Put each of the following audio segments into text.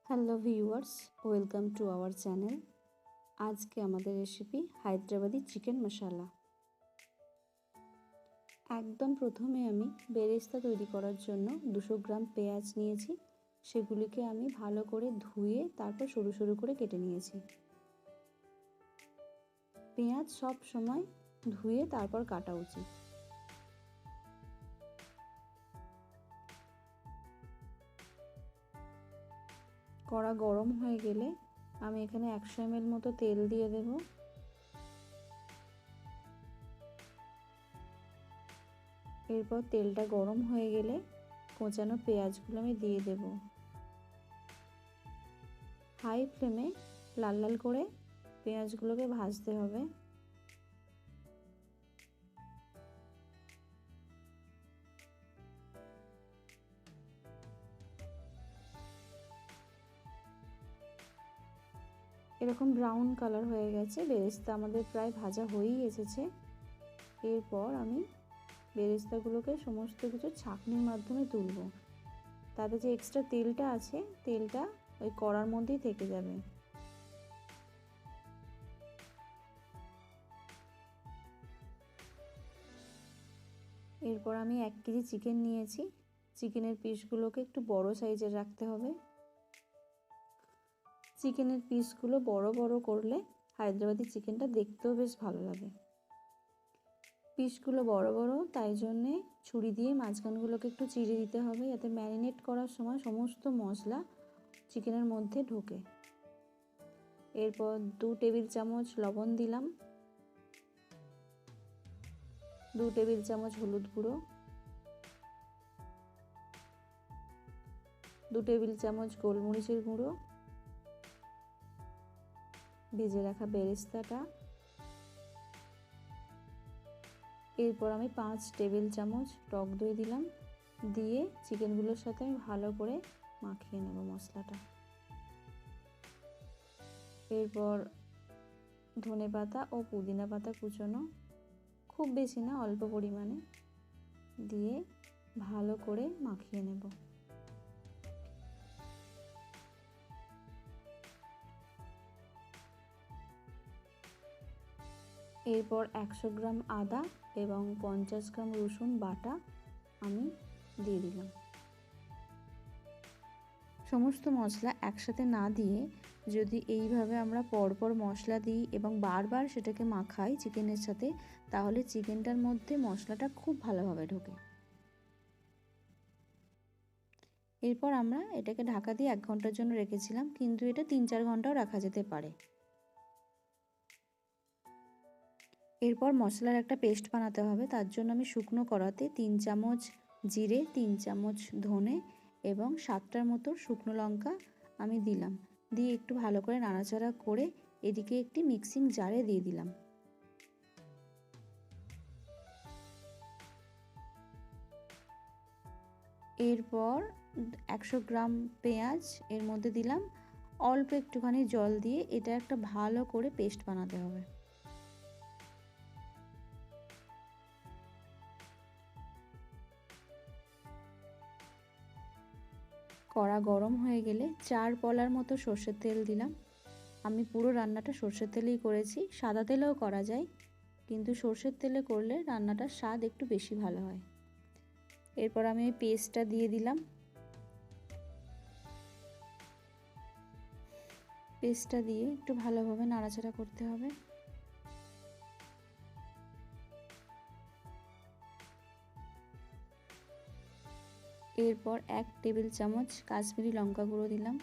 Hello viewers, welcome to our channel. আজকে আমাদের recipe Hyderabadi chicken মশালা। একদম প্রথমে আমি বেরেস্তা তৈরি করার জন্য 200 গ্রাম পেঁয়াজ নিয়েছি। সেগুলিকে আমি ভালো করে ধুয়ে তারপর সরু সরু করে কেটে নিয়েছি। পেঁয়াজ সব সময় ধুয়ে তারপর কাটা উচিত। কড়া গরম হয়ে গেলে আমি এখানে 100 ml মতো তেল দিয়ে দেব। এরপর তেলটা গরম হয়ে গেলে কোঁচানো পেঁয়াজগুলো আমি দিয়ে দেব। হাই ফ্লেমে লাল লাল করে পেঁয়াজগুলোকে ভাজতে হবে। এরকম ব্রাউন কালার হয়ে গেছে, বেরেস্তা আমাদের প্রায় ভাজা হয়েই এসেছে। এরপর আমি বেরেস্তাগুলোকে সমস্ত কিছু ছাঁকনির মাধ্যমে তুলব। তাতে যে এক্সট্রা তেলটা আছে, তেলটা ওই কড়ার মধ্যেই থেকে যাবে। এরপর আমি 1 কেজি চিকেন নিয়েছি। চিকেনের পিসগুলোকে একটু বড় সাইজের রাখতে হবে। চিকেনের পিসগুলো বড় বড় করলে হায়দ্রাবাদি চিকেনটা দেখতেও বেশ ভালো লাগে। পিসগুলো বড় বড়, তাই জন্যে ছুরি দিয়ে মাঝখানগুলোকে একটু চিড়ে দিতে হবে, যাতে ম্যারিনেট করার সময় সমস্ত মশলা চিকেনের মধ্যে ঢোকে। এরপর 2 টেবিল চামচ লবণ দিলাম, 2 টেবিল চামচ হলুদ গুঁড়ো, 2 টেবিল চামচ গোলমরিচের গুঁড়ো, ভেজে রাখা বেরেস্তাটা। এরপর আমি 5 টেবিল চামচ টক দই দিলাম, দিয়ে চিকেনগুলোর সাথে আমি ভালো করে মাখিয়ে নেব মশলাটা। এরপর ধনেপাতা ও পুদিনা পাতা কুচোনো, খুব বেশি না, অল্প পরিমাণে দিয়ে ভালো করে মাখিয়ে নেব। এরপর 100 গ্রাম আদা এবং 50 গ্রাম রসুন বাটা আমি দিয়ে দিলাম। সমস্ত মশলা একসাথে না দিয়ে যদি এইভাবে আমরা পরপর মশলা দিই এবং বারবার সেটাকে মাখাই চিকেনের সাথে, তাহলে চিকেনটার মধ্যে মশলাটা খুব ভালোভাবে ঢোকে। এরপর আমরা এটাকে ঢাকা দিয়ে 1 ঘন্টার জন্য রেখেছিলাম, কিন্তু এটা 3-4 ঘন্টাও রাখা যেতে পারে। এরপর মশলার একটা পেস্ট বানাতে হবে। তার জন্য আমি শুকনো কড়াতে 3 চামচ জিরে, 3 চামচ ধনে এবং 7টার মতো শুকনো লঙ্কা আমি দিলাম। দিয়ে একটু ভালো করে নাড়াচাড়া করে এদিকে একটি মিক্সিং জারে দিয়ে দিলাম। এরপর 100 গ্রাম পেঁয়াজ এর মধ্যে দিলাম, অল্প একটুখানি জল দিয়ে এটা একটা ভালো করে পেস্ট বানাতে হবে। কড়া গরম হয়ে গেলে 4 পলার মতো সর্ষের তেল দিলাম। আমি পুরো রান্নাটা সর্ষের তেলেই করেছি, সাদা তেলেও করা যায়, কিন্তু সর্ষের তেলে করলে রান্নাটার স্বাদ একটু বেশি ভালো হয়। এরপর আমি এই পেস্টটা দিয়ে দিলাম। পেস্টটা দিয়ে একটু ভালোভাবে নাড়াচাড়া করতে হবে। এরপর 1 টেবিল চামচ কাশ্মীরি লঙ্কা গুঁড়ো দিলাম।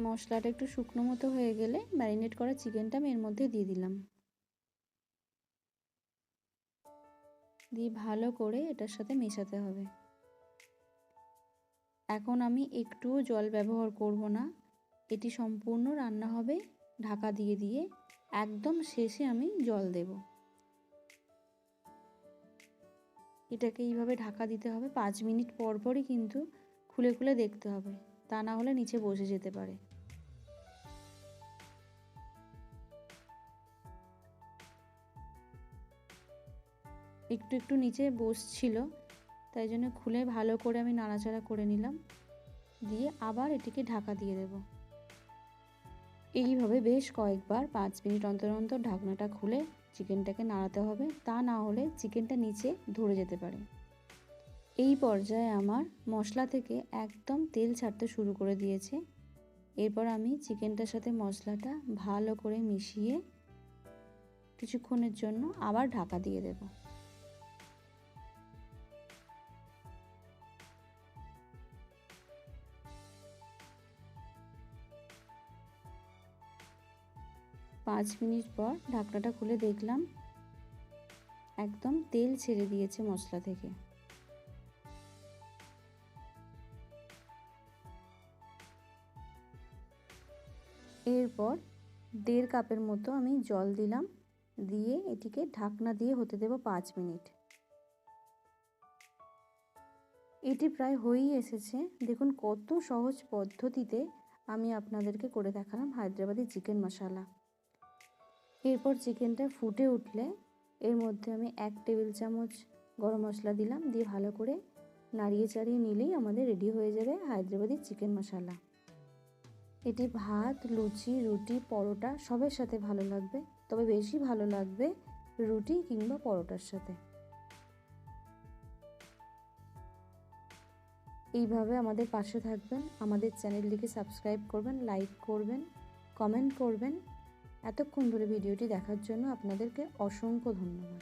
মশলাটা একটু শুকনো মতো হয়ে গেলে ম্যারিনেট করা চিকেনটা আমি এর মধ্যে দিয়ে দিলাম। দিয়ে ভালো করে এটার সাথে মেশাতে হবে। এখন আমি একটুও জল ব্যবহার করব না, এটি সম্পূর্ণ রান্না হবে ঢাকা দিয়ে দিয়ে। একদম শেষে আমি জল দেব। এটাকে এইভাবে ঢাকা দিতে হবে। 5 মিনিট পর পরই কিন্তু খুলে খুলে দেখতে হবে, তা না হলে নিচে বসে যেতে পারে। একটু একটু নিচে বসছিল, তাই জন্য খুলে ভালো করে আমি নাড়াচাড়া করে নিলাম, দিয়ে আবার এটিকে ঢাকা দিয়ে দেব। এইভাবে বেশ কয়েকবার 5 মিনিট অন্তর অন্তর ঢাকনাটা খুলে চিকেনটাকে নাড়াতে হবে, তা না হলে চিকেনটা নিচে ধরে যেতে পারে। এই পর্যায়ে আমার মশলা থেকে একদম তেল ছাড়তে শুরু করে দিয়েছে। এরপর আমি চিকেনটার সাথে মশলাটা ভালো করে মিশিয়ে কিছুক্ষণের জন্য আবার ঢাকা দিয়ে দেব। পাঁচ মিনিট পর ঢাকনাটা খুলে দেখলাম একদম তেল ছেড়ে দিয়েছে মশলা থেকে। এরপর 1.5 কাপের মতো আমি জল দিলাম, দিয়ে এটিকে ঢাকনা দিয়ে হতে দেব 5 মিনিট। এটি প্রায় হয়েই এসেছে। দেখুন কত সহজ পদ্ধতিতে আমি আপনাদেরকে করে দেখালাম হায়দ্রাবাদি চিকেন মশলা। এরপর চিকেনটা ফুটে উঠলে এর মধ্যে আমি 1 টেবিল চামচ গরম মশলা দিলাম, দিয়ে ভালো করে নাড়িয়ে চাড়িয়ে নিলেই আমাদের রেডি হয়ে যাবে হায়দ্রাবাদি চিকেন মশলা। এটি ভাত, লুচি, রুটি, পরোটা সবের সাথে ভালো লাগবে, তবে বেশি ভালো লাগবে রুটি কিংবা পরোটার সাথে। এইভাবে আমাদের পাশে থাকবেন, আমাদের চ্যানেলটিকে সাবস্ক্রাইব করবেন, লাইক করবেন, কমেন্ট করবেন। এতক্ষণ ধরে ভিডিওটি দেখার জন্য আপনাদেরকে অসংখ্য ধন্যবাদ।